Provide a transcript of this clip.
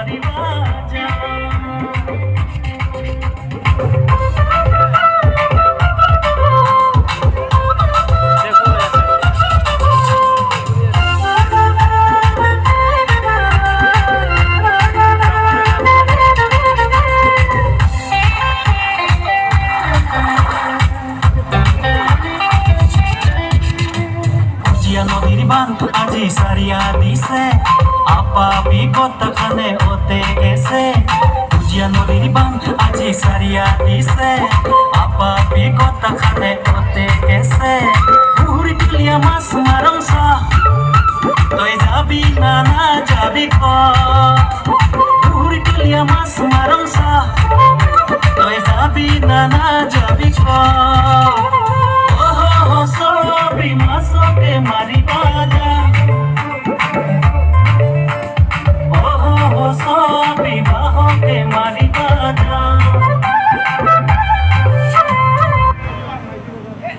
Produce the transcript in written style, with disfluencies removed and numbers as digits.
বাড়ি বাজা নদীর বাঁধ আজি সারিয়া দিছে আপা বিগত খানে ওতে গেছে বুঝিয়া নদীর বাঁধ আজি সারিয়া দিছে আপা বিগত খানে ওতে গেছে পুহুরি টিলিয়া মাছ মারংসা তুই যাবি না না যাবি ক পুহুরি টিলিয়া মাছ মারংসা তুই যাবি না না যাবি ক সবি মাছকে মারি